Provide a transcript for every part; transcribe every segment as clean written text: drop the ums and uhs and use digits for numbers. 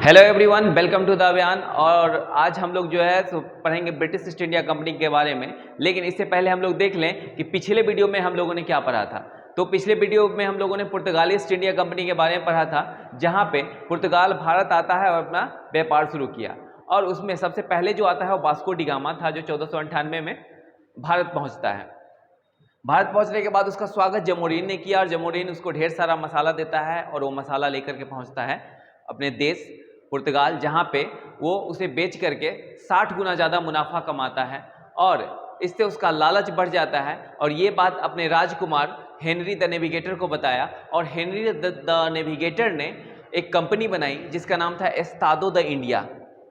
Hello everyone, welcome to the Abhiyan. और आज हम लोग जो है पढ़ेंगे ब्रिटिश ईस्ट इंडिया कंपनी के बारे में। लेकिन इससे पहले हम लोग देख लें कि पिछले वीडियो में हम लोगों ने क्या पढ़ा था। तो पिछले वीडियो में हम लोगों ने पुर्तगाली ईस्ट इंडिया कंपनी के बारे में पढ़ा था, जहां पे पुर्तगाल भारत आता है और अपना व्यापार शुरू किया। और उसमें सबसे पहले जो आता है वो वास्को डी गामा था, जो 1498 में भारत पहुँचता है। भारत पहुँचने के बाद उसका स्वागत जमोरीन ने किया और जमोरीन उसको ढेर सारा मसाला देता है और वो मसाला लेकर के पहुँचता है अपने देश पुर्तगाल, जहाँ पे वो उसे बेच करके 60 गुना ज़्यादा मुनाफा कमाता है और इससे उसका लालच बढ़ जाता है। और ये बात अपने राजकुमार हेनरी द नेविगेटर को बताया और हेनरी द नेविगेटर ने एक कंपनी बनाई जिसका नाम था एस्तादो द इंडिया।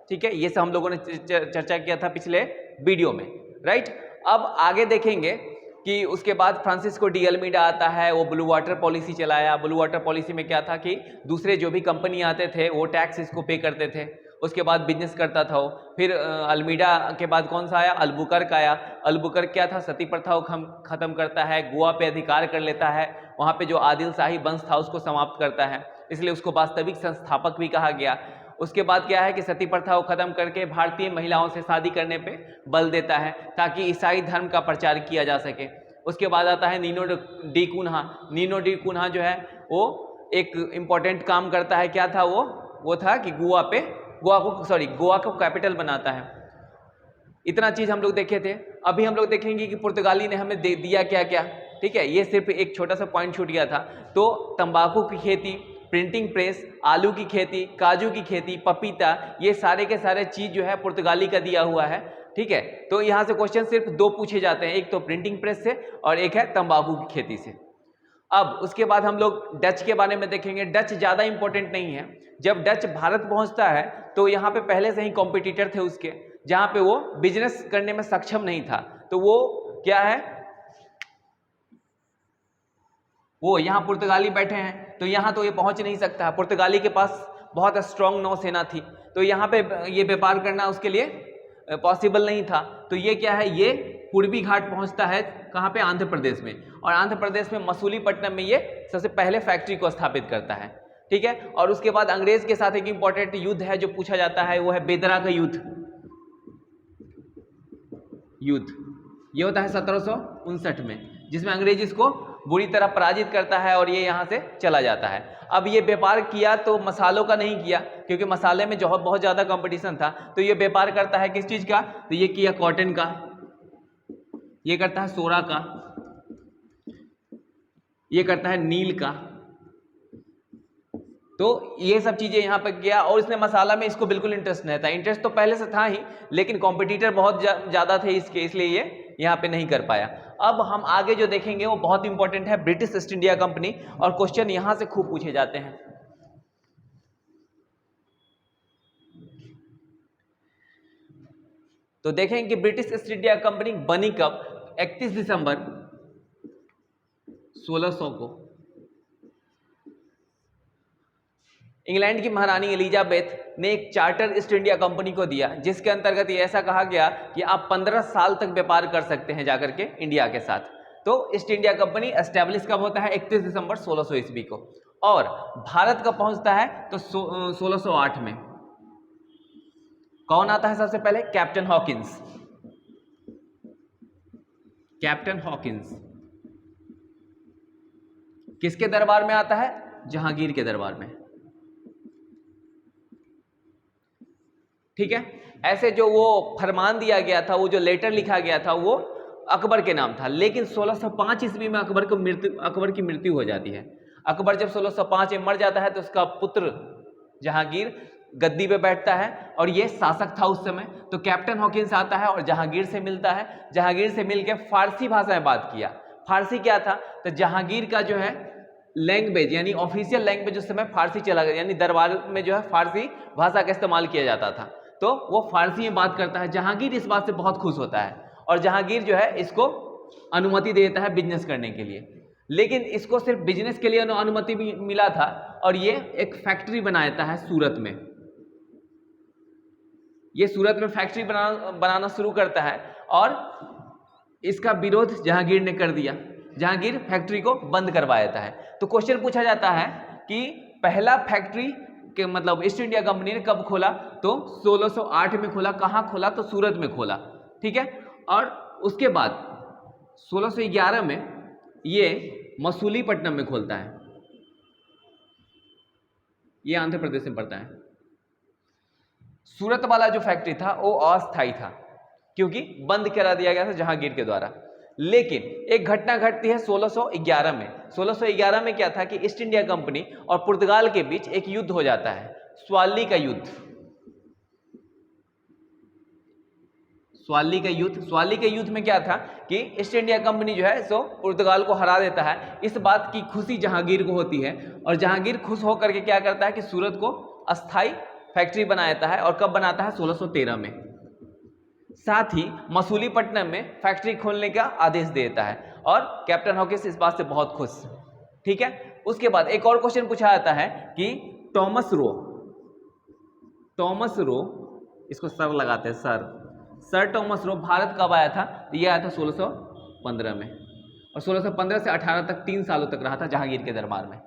ठीक है, ये सब हम लोगों ने चर्चा किया था पिछले वीडियो में, राइट। अब आगे देखेंगे कि उसके बाद फ्रांसिस्को डी अल्मीडा आता है, वो ब्लू वाटर पॉलिसी चलाया। ब्लू वाटर पॉलिसी में क्या था कि दूसरे जो भी कंपनी आते थे वो टैक्स इसको पे करते थे, उसके बाद बिजनेस करता था वो। फिर अल्मीडा के बाद कौन सा आया? अल्बुकर्क आया। अल्बुकर्क क्या था? सती प्रथा को खत्म करता है, गोवा पे अधिकार कर लेता है, वहाँ पे जो आदिल शाही वंश था उसको समाप्त करता है, इसलिए उसको वास्तविक संस्थापक भी कहा गया। उसके बाद क्या है कि सती प्रथा को खत्म करके भारतीय महिलाओं से शादी करने पे बल देता है ताकि ईसाई धर्म का प्रचार किया जा सके। उसके बाद आता है Nino da Cunha. Nino da Cunha जो है वो एक इम्पॉर्टेंट काम करता है। क्या था वो था कि गोवा को कैपिटल बनाता है। इतना चीज हम लोग देखे थे। अभी हम लोग देखेंगे कि पुर्तगाली ने हमें दिया क्या क्या। ठीक है, ये सिर्फ एक छोटा सा पॉइंट छूट गया था। तो तंबाकू की खेती, प्रिंटिंग प्रेस, आलू की खेती, काजू की खेती, पपीता, ये सारे के सारे चीज जो है पुर्तगाली का दिया हुआ है। ठीक है, तो यहाँ से क्वेश्चन सिर्फ दो पूछे जाते हैं, एक तो प्रिंटिंग प्रेस से और एक है तंबाकू की खेती से। अब उसके बाद हम लोग डच के बारे में देखेंगे। डच ज़्यादा इंपॉर्टेंट नहीं है। जब डच भारत पहुंचता है तो यहाँ पे पहले से ही कॉम्पिटिटर थे उसके, जहाँ पे वो बिजनेस करने में सक्षम नहीं था। तो वो क्या है, वो यहाँ पुर्तगाली बैठे हैं तो यहाँ तो ये पहुंच नहीं सकता। पुर्तगाली के पास बहुत स्ट्रांग नौसेना थी, तो यहाँ पे ये व्यापार करना उसके लिए पॉसिबल नहीं था। तो ये क्या है, ये पूर्वी घाट पहुंचता है, कहाँ पे? आंध्र प्रदेश में। और आंध्र प्रदेश में मसूलीपट्टनम में ये सबसे पहले फैक्ट्री को स्थापित करता है। ठीक है, और उसके बाद अंग्रेज के साथ एक इंपॉर्टेंट युद्ध है जो पूछा जाता है, वो है बेदरा का युद्ध। ये होता है 1759 में, जिसमें अंग्रेज इसको बुरी तरह पराजित करता है और ये यहाँ से चला जाता है। अब ये व्यापार किया तो मसालों का नहीं किया, क्योंकि मसाले में जो बहुत ज़्यादा कंपटीशन था। तो ये व्यापार करता है किस चीज़ का? तो ये किया कॉटन का, ये करता है सोरा का, ये करता है नील का। तो ये सब चीजें यहाँ पर किया। और इसने मसाला में इसको बिल्कुल इंटरेस्ट नहीं था। इंटरेस्ट तो पहले से था ही, लेकिन कॉम्पिटिटर बहुत ज़्यादा थे इसके, इसलिए ये यहाँ पे नहीं कर पाया। अब हम आगे जो देखेंगे वो बहुत इंपॉर्टेंट है, ब्रिटिश ईस्ट इंडिया कंपनी। और क्वेश्चन यहाँ से खूब पूछे जाते हैं। तो देखेंगे कि ब्रिटिश ईस्ट इंडिया कंपनी बनी कब? 31 दिसंबर 1600 को इंग्लैंड की महारानी एलिजाबेथ ने एक चार्टर ईस्ट इंडिया कंपनी को दिया, जिसके अंतर्गत ये ऐसा कहा गया कि आप 15 साल तक व्यापार कर सकते हैं जाकर के इंडिया के साथ। तो ईस्ट इंडिया कंपनी एस्टेब्लिश कब होता है? 31 दिसंबर 1600 ईस्वी को। और भारत कब पहुंचता है? तो 1608 में। कौन आता है सबसे पहले? Captain Hawkins. कैप्टन हॉकिंस किसके दरबार में आता है? जहांगीर के दरबार में। ठीक है, ऐसे जो वो फरमान दिया गया था, वो जो लेटर लिखा गया था, वो अकबर के नाम था। लेकिन 1605 ईस्वी में अकबर की मृत्यु हो जाती है। अकबर जब 1605 में मर जाता है तो उसका पुत्र जहांगीर गद्दी पे बैठता है और ये शासक था उस समय। तो कैप्टन हॉकिंस आता है और जहांगीर से मिलता है। जहांगीर से मिलकर फारसी भाषा में बात किया। फारसी क्या था? तो जहांगीर का जो है लैंग्वेज, यानी ऑफिशियल लैंग्वेज उस समय फारसी चला गया, यानी दरबार में जो है फारसी भाषा का इस्तेमाल किया जाता था। तो वो फारसी में बात करता है। जहांगीर इस बात से बहुत खुश होता है और जहांगीर जो है इसको अनुमति देता है बिजनेस करने के लिए। लेकिन इसको सिर्फ बिजनेस के लिए अनुमति भी मिला था और ये एक फैक्ट्री बनाता है सूरत में। ये सूरत में फैक्ट्री बनाना शुरू करता है और इसका विरोध जहांगीर ने कर दिया। जहांगीर फैक्ट्री को बंद करवा देता है। तो क्वेश्चन पूछा जाता है कि पहला फैक्ट्री कि मतलब ईस्ट इंडिया कंपनी ने कब खोला, तो 1608 में खोला। कहाँ खोला, तो सूरत में खोला, ठीक है। और उसके बाद 1611 में ये मसूलीपट्टनम में खोलता है, ये आंध्र प्रदेश में पड़ता है। सूरत वाला जो फैक्ट्री था वो अस्थायी था क्योंकि बंद करा दिया गया था जहांगीर के द्वारा। लेकिन एक घटना घटती है 1611 में। 1611 में क्या था कि ईस्ट इंडिया कंपनी और पुर्तगाल के बीच एक युद्ध हो जाता है, स्वाली का युद्ध। स्वाली का युद्ध, स्वाली के युद्ध में क्या था कि ईस्ट इंडिया कंपनी जो है सो पुर्तगाल को हरा देता है। इस बात की खुशी जहांगीर को होती है और जहांगीर खुश होकर के क्या करता है कि सूरत को अस्थाई फैक्ट्री बनाता है। और कब बनाता है, 1613 में। साथ ही मसूलीपट्टनम में फैक्ट्री खोलने का आदेश देता है और कैप्टन हॉकिंस इस बात से बहुत खुश, ठीक है। उसके बाद एक और क्वेश्चन पूछा जाता है कि टॉमस रो, इसको सर लगाते हैं, सर टॉमस रो भारत कब आया था, तो ये आया था 1615 में। और 1615 से 18 तक 3 सालों तक रहा था जहांगीर के दरबार में,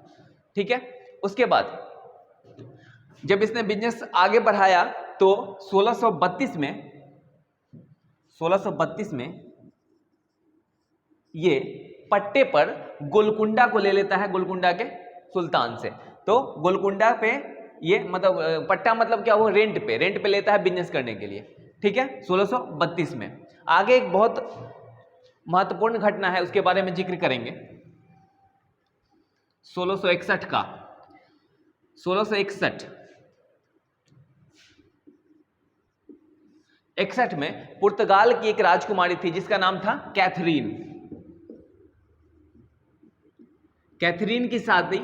ठीक है। उसके बाद जब इसने बिजनेस आगे बढ़ाया तो 1632 में ये पट्टे पर गोलकुंडा को ले लेता है, गोलकुंडा के सुल्तान से। तो गोलकुंडा पे ये मतलब पट्टा मतलब क्या, वो रेंट पे लेता है बिजनेस करने के लिए, ठीक है, 1632 में। आगे एक बहुत महत्वपूर्ण घटना है, उसके बारे में जिक्र करेंगे। 1661 का 1661 में पुर्तगाल की एक राजकुमारी थी जिसका नाम था कैथरीन। कैथरीन की शादी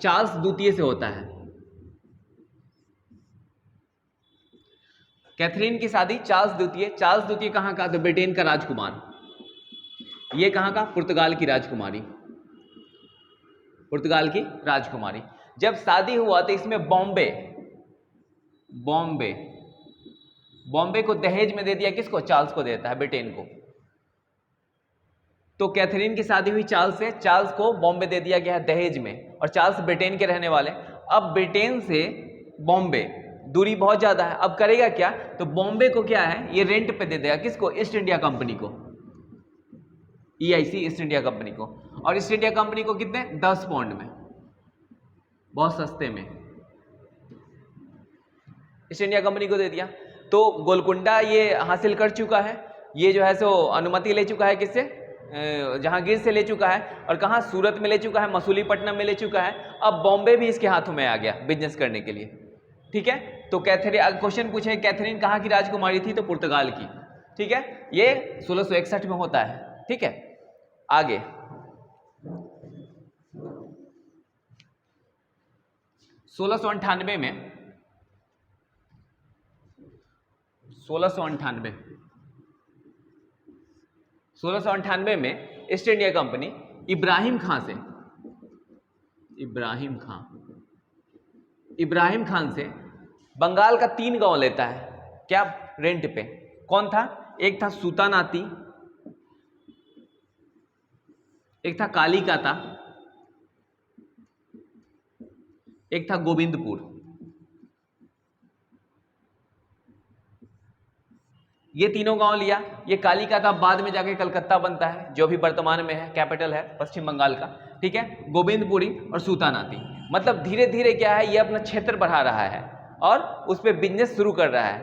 चार्ल्स द्वितीय से होता है। कैथरीन की शादी चार्ल्स द्वितीय कहां का, तो ब्रिटेन का राजकुमार। ये कहां का, पुर्तगाल की राजकुमारी। जब शादी हुआ तो इसमें बॉम्बे को दहेज में दे दिया, किसको, चार्ल्स को देता है, ब्रिटेन को। तो कैथरीन की शादी हुई चार्ल्स से, चार्ल्स को बॉम्बे दे दिया गया है दहेज में, और चार्ल्स ब्रिटेन के रहने वाले। अब ब्रिटेन से बॉम्बे दूरी बहुत ज्यादा है, अब करेगा क्या, तो बॉम्बे को क्या है, ये रेंट पे दे देगा, किसको, ईस्ट इंडिया कंपनी को, EIC ईस्ट इंडिया कंपनी को। और ईस्ट इंडिया कंपनी को कितने, 10 पाउंड में, बहुत सस्ते में ईस्ट इंडिया कंपनी को दे दिया। तो गोलकुंडा ये हासिल कर चुका है, ये जो है सो अनुमति ले चुका है, किससे, जहांगीर से ले चुका है। और कहाँ, सूरत में ले चुका है, मसूलीपट्टनम में ले चुका है। अब बॉम्बे भी इसके हाथों में आ गया बिजनेस करने के लिए, ठीक है। तो कैथरीन, क्वेश्चन पूछे कैथरीन कहाँ की राजकुमारी थी, तो पुर्तगाल की, ठीक है। ये 1661 में होता है, ठीक है। आगे 1698 में east India company Ibrahim Khan से बंगाल का 3 गांव लेता है, क्या, रेंट पे। कौन था, एक था सूतानाती, एक था कालीकाता, एक था गोविंदपुर। ये तीनों गांव लिया। ये कालीकाता बाद में जाके कलकत्ता बनता है, जो भी वर्तमान में है कैपिटल है पश्चिम बंगाल का, ठीक है। गोविंदपुरी और सूतानाती, मतलब धीरे धीरे क्या है, ये अपना क्षेत्र बढ़ा रहा है और उस पर बिजनेस शुरू कर रहा है।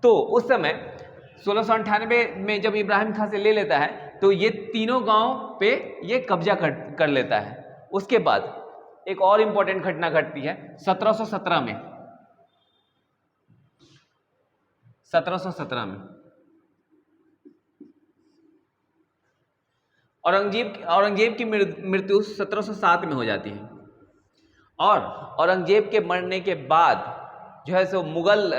तो उस समय 1698 में जब इब्राहिम खान से ले लेता है तो ये तीनों गांव पे ये कब्जा कर लेता है। उसके बाद एक और इंपॉर्टेंट घटना घटती है 1717 में। 1717 में औरंगजेब की मृत्यु 1707 में हो जाती है। और औरंगजेब के मरने के बाद जो है सो मुगल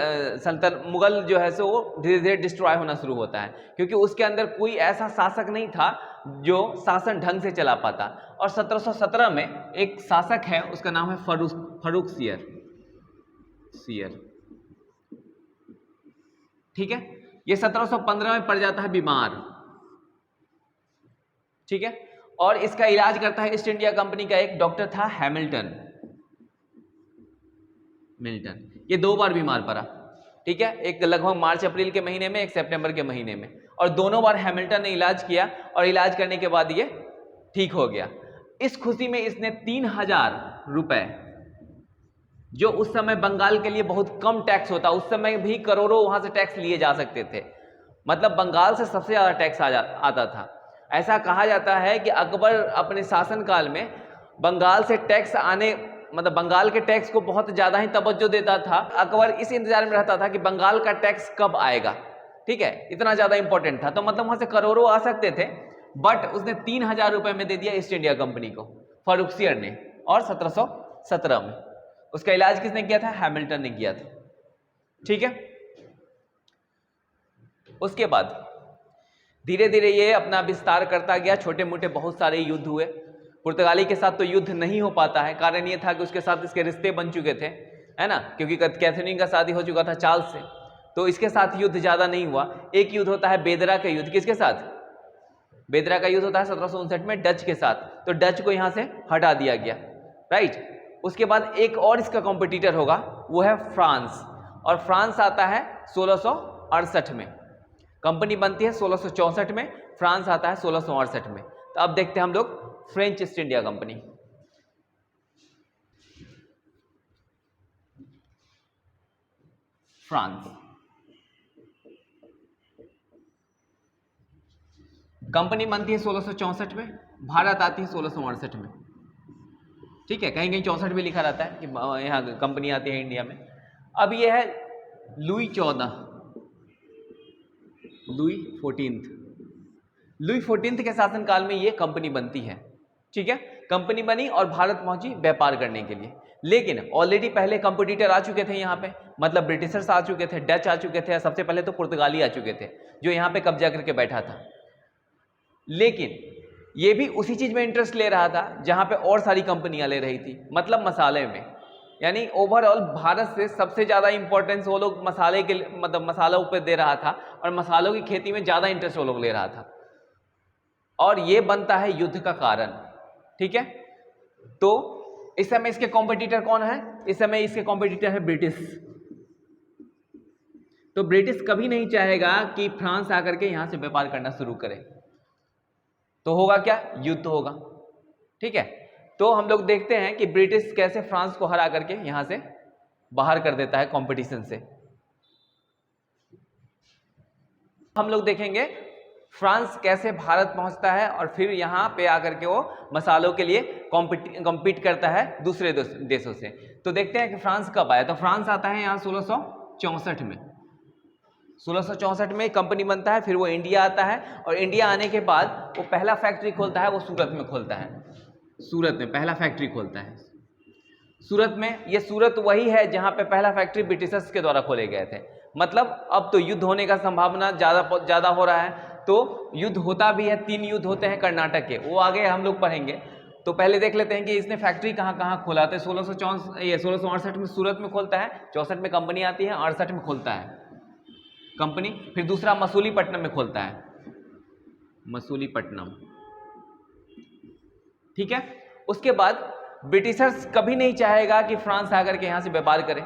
जो है सो वो धीरे धीरे डिस्ट्रॉय होना शुरू होता है, क्योंकि उसके अंदर कोई ऐसा शासक नहीं था जो शासन ढंग से चला पाता। और 1717 में एक शासक है, उसका नाम है फर्रुख सियर, ठीक है। ये 1715 में पड़ जाता है बीमार, ठीक है। और इसका इलाज करता है ईस्ट इंडिया कंपनी का एक डॉक्टर था हैमिल्टन। मिल्टन, ये 2 बार बीमार पड़ा, ठीक है, एक लगभग मार्च अप्रैल के महीने में, एक सितंबर के महीने में, और दोनों बार हैमिल्टन ने इलाज किया और इलाज करने के बाद ये ठीक हो गया। इस खुशी में इसने 3000 रुपए, जो उस समय बंगाल के लिए बहुत कम टैक्स होता, उस समय भी करोड़ों वहां से टैक्स लिए जा सकते थे, मतलब बंगाल से सबसे ज्यादा टैक्स आता था। ऐसा कहा जाता है कि अकबर अपने शासनकाल में बंगाल से टैक्स आने, मतलब बंगाल के टैक्स को बहुत ज्यादा ही तवज्जो देता था। अकबर इस इंतजार में रहता था कि बंगाल का टैक्स कब आएगा, ठीक है, इतना ज्यादा इंपॉर्टेंट था। तो मतलब वहां से करोड़ों आ सकते थे, बट उसने 3000 रुपए में दे दिया ईस्ट इंडिया कंपनी को, फर्रुखसियर ने, और 1717 में। उसका इलाज किसने किया था? हैमिल्टन ने किया था, ठीक है। उसके बाद धीरे धीरे ये अपना विस्तार करता गया, छोटे मोटे बहुत सारे युद्ध हुए। पुर्तगाली के साथ तो युद्ध नहीं हो पाता है, कारण ये था कि उसके साथ इसके रिश्ते बन चुके थे, है ना, क्योंकि कैथरीन का शादी हो चुका था चार्ल्स से, तो इसके साथ युद्ध ज्यादा नहीं हुआ। एक युद्ध होता है बेदरा का युद्ध, किसके साथ? बेदरा का युद्ध होता है 1759 में डच के साथ, तो डच को यहां से हटा दिया गया, राइट। उसके बाद एक और इसका कॉम्पिटिटर होगा, वो है फ्रांस, और फ्रांस आता है 1668 में, कंपनी बनती है 1664 में, फ्रांस आता है 1668 में। तो अब देखते हैं हम लोग French east India company. France company बनती है 1664 में, भारत आती है 1668 में, ठीक है, कहीं कहीं 64 भी लिखा रहता है कि यहाँ कंपनी आती है इंडिया में। अब ये है लुई 14, लुई 14 के शासनकाल में ये कंपनी बनती है, ठीक है। कंपनी बनी और भारत पहुंची व्यापार करने के लिए, लेकिन ऑलरेडी पहले कंपटीटर आ चुके थे यहाँ पे, मतलब ब्रिटिशर्स आ चुके थे, डच आ चुके थे, सबसे पहले तो पुर्तगाली आ चुके थे जो यहाँ पे कब्जा करके बैठा था। लेकिन ये भी उसी चीज में इंटरेस्ट ले रहा था जहां पे और सारी कंपनियां ले रही थी, मतलब मसाले में, यानी ओवरऑल भारत से सबसे ज्यादा इंपॉर्टेंस वो लोग मसाले के, मतलब मसालों पर दे रहा था, और मसालों की खेती में ज्यादा इंटरेस्ट वो लोग ले रहा था, और ये बनता है युद्ध का कारण, ठीक है। तो इस समय इसके कॉम्पिटिटर कौन है? इस समय इसके कॉम्पिटिटर है ब्रिटिश। तो ब्रिटिश कभी नहीं चाहेगा कि फ्रांस आकर के यहां से व्यापार करना शुरू करे, तो होगा क्या? युद्ध होगा, ठीक है। तो हम लोग देखते हैं कि ब्रिटिश कैसे फ्रांस को हरा करके यहां से बाहर कर देता है कंपटीशन से। हम लोग देखेंगे फ्रांस कैसे भारत पहुंचता है और फिर यहां पे आकर के वो मसालों के लिए कॉम्पीट करता है दूसरे देशों से। तो देखते हैं कि फ्रांस कब आया। तो फ्रांस आता है यहाँ 1664 में, 1664 में कंपनी बनता है, फिर वो इंडिया आता है, और इंडिया आने के बाद वो पहला फैक्ट्री खोलता है, वो सूरत में खोलता है, सूरत में पहला फैक्ट्री खोलता है। सूरत में, ये सूरत वही है जहां पे पहला फैक्ट्री ब्रिटिशर्स के द्वारा खोले गए थे। मतलब अब तो युद्ध होने का संभावना ज्यादा हो रहा है, तो युद्ध होता भी है, 3 युद्ध होते हैं कर्नाटक के, वो आगे हम लोग पढ़ेंगे। तो पहले देख लेते हैं कि इसने फैक्ट्री कहाँ कहाँ खोला था। 1668 में सूरत में खोलता है, 64 में कंपनी आती है, 68 में खोलता है कंपनी, फिर दूसरा मसूलीपट्टनम में खोलता है, मसूलीपट्टनम, ठीक है। उसके बाद ब्रिटिशर्स कभी नहीं चाहेगा कि फ्रांस आकर के यहाँ से व्यापार करे,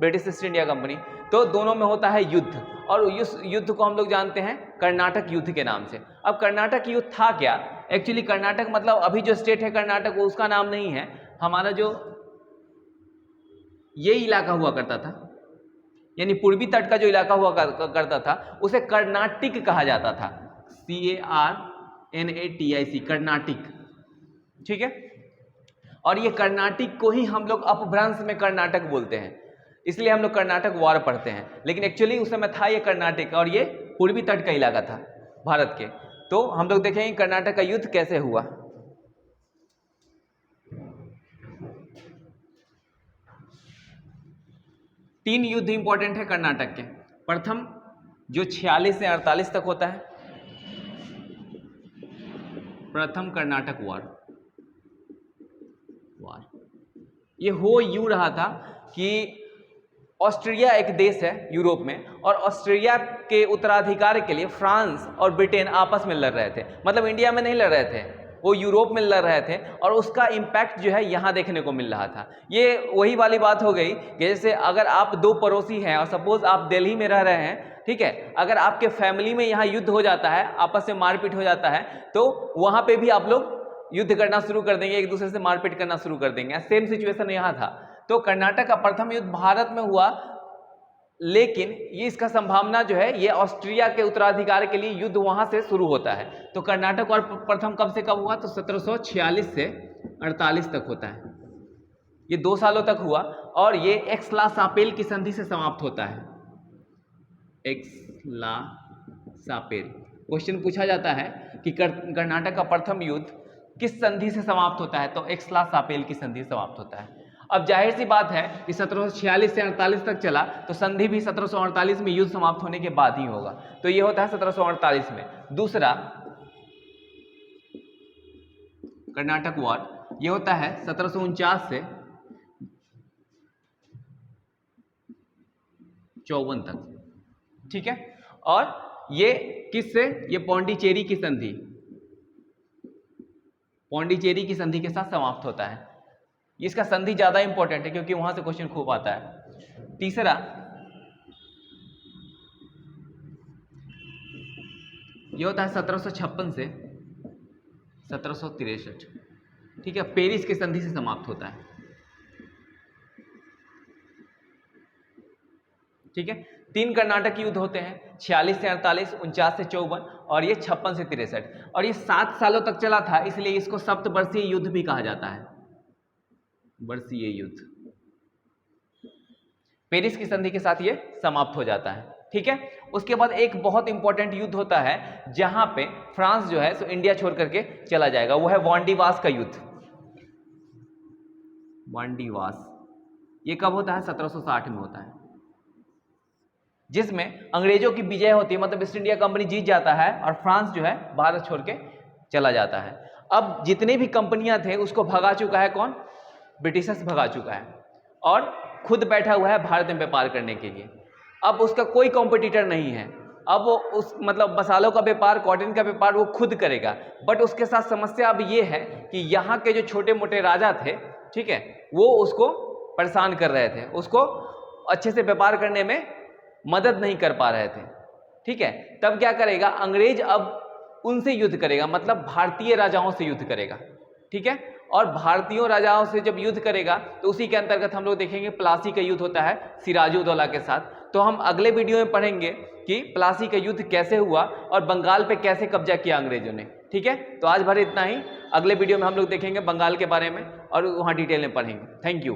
ब्रिटिश ईस्ट इंडिया कंपनी, तो दोनों में होता है युद्ध, और उस युद्ध को हम लोग जानते हैं कर्नाटक युद्ध के नाम से। अब कर्नाटक युद्ध था क्या? एक्चुअली कर्नाटक मतलब अभी जो स्टेट है कर्नाटक, वो उसका नाम नहीं है। हमारा जो ये इलाका हुआ करता था, यानी पूर्वी तट का जो इलाका हुआ करता था, उसे कर्नाटिक कहा जाता था, CARNATIC, कर्नाटिक, ठीक है। और ये कर्नाटिक को ही हम लोग अपभ्रंश में कर्नाटक बोलते हैं, इसलिए हम लोग कर्नाटक वार पढ़ते हैं, लेकिन एक्चुअली उस समय था ये कर्नाटक, और ये पूर्वी तट का इलाका था भारत के। तो हम लोग देखेंगे कर्नाटक का युद्ध कैसे हुआ। तीन युद्ध इंपॉर्टेंट है कर्नाटक के। प्रथम जो 46 से 48 तक होता है, प्रथम कर्नाटक वार, ये हो यूं रहा था कि ऑस्ट्रिया एक देश है यूरोप में, और ऑस्ट्रिया के उत्तराधिकार के लिए फ्रांस और ब्रिटेन आपस में लड़ रहे थे। मतलब इंडिया में नहीं लड़ रहे थे, वो यूरोप में लड़ रहे थे और उसका इम्पैक्ट जो है यहाँ देखने को मिल रहा था। ये वही वाली बात हो गई कि जैसे अगर आप दो पड़ोसी हैं और सपोज आप दिल्ली में रह रहे हैं, ठीक है, अगर आपके फैमिली में यहाँ युद्ध हो जाता है, आपस में मारपीट हो जाता है, तो वहाँ पे भी आप लोग युद्ध करना शुरू कर देंगे, एक दूसरे से मारपीट करना शुरू कर देंगे। सेम सिचुएशन यहाँ था। तो कर्नाटक का प्रथम युद्ध भारत में हुआ, लेकिन ये इसका संभावना जो है ये ऑस्ट्रिया के उत्तराधिकार के लिए युद्ध वहां से शुरू होता है। तो कर्नाटक और प्रथम कब से कब हुआ? तो 1746 से 48 तक होता है। ये 2 सालों तक हुआ और ये एक्स-ला-शापेल की संधि से समाप्त होता है। एक्स-ला-शापेल क्वेश्चन पूछा जाता है कि कर्नाटक का प्रथम युद्ध किस संधि से समाप्त होता है? तो एक्स-ला-शापेल की संधि से समाप्त होता है। अब जाहिर सी बात है कि 1746 से 48 तक चला, तो संधि भी 1748 में युद्ध समाप्त होने के बाद ही होगा। तो ये होता है 1748 में। दूसरा कर्नाटक वॉर, ये होता है 1749 से 54 तक, ठीक है। और ये किससे? ये पौंडीचेरी की संधि, पौंडीचेरी की संधि के साथ समाप्त होता है। इसका संधि ज्यादा इंपॉर्टेंट है क्योंकि वहां से क्वेश्चन खूब आता है। तीसरा ये होता है 1756 से 1763, ठीक है, पेरिस की संधि से समाप्त होता है, ठीक है। 3 कर्नाटक युद्ध होते हैं, 46 से 48, 49 से 54 और ये 56 से 63, और ये 7 सालों तक चला था, इसलिए इसको सप्तवर्षीय युद्ध भी कहा जाता है, वर्षीय युद्ध। पेरिस की संधि के साथ ये समाप्त हो जाता है, ठीक है। उसके बाद एक बहुत इंपॉर्टेंट युद्ध होता है जहां पे फ्रांस जो है सो इंडिया छोड़ करके चला जाएगा, वो है वांडीवास का युद्ध। वांडीवास ये कब होता है? 1760 में होता है, जिसमें अंग्रेजों की विजय होती है, मतलब ईस्ट इंडिया कंपनी जीत जाता है और फ्रांस जो है भारत छोड़ के चला जाता है। अब जितने भी कंपनियां थे उसको भगा चुका है कौन? ब्रिटिशर्स भगा चुका है और खुद बैठा हुआ है भारत में व्यापार करने के लिए। अब उसका कोई कॉम्पिटिटर नहीं है। अब वो उस मतलब मसालों का व्यापार, कॉटन का व्यापार वो खुद करेगा। बट उसके साथ समस्या अब ये है कि यहाँ के जो छोटे मोटे राजा थे, ठीक है, वो उसको परेशान कर रहे थे, उसको अच्छे से व्यापार करने में मदद नहीं कर पा रहे थे, ठीक है। तब क्या करेगा? अंग्रेज अब उनसे युद्ध करेगा, मतलब भारतीय राजाओं से युद्ध करेगा, ठीक है। और भारतीय राजाओं से जब युद्ध करेगा तो उसी के अंतर्गत हम लोग देखेंगे प्लासी का युद्ध होता है सिराजुद्दौला के साथ। तो हम अगले वीडियो में पढ़ेंगे कि प्लासी का युद्ध कैसे हुआ और बंगाल पे कैसे कब्जा किया अंग्रेजों ने, ठीक है। तो आज भर इतना ही, अगले वीडियो में हम लोग देखेंगे बंगाल के बारे में और वहाँ डिटेल में पढ़ेंगे। Thank you.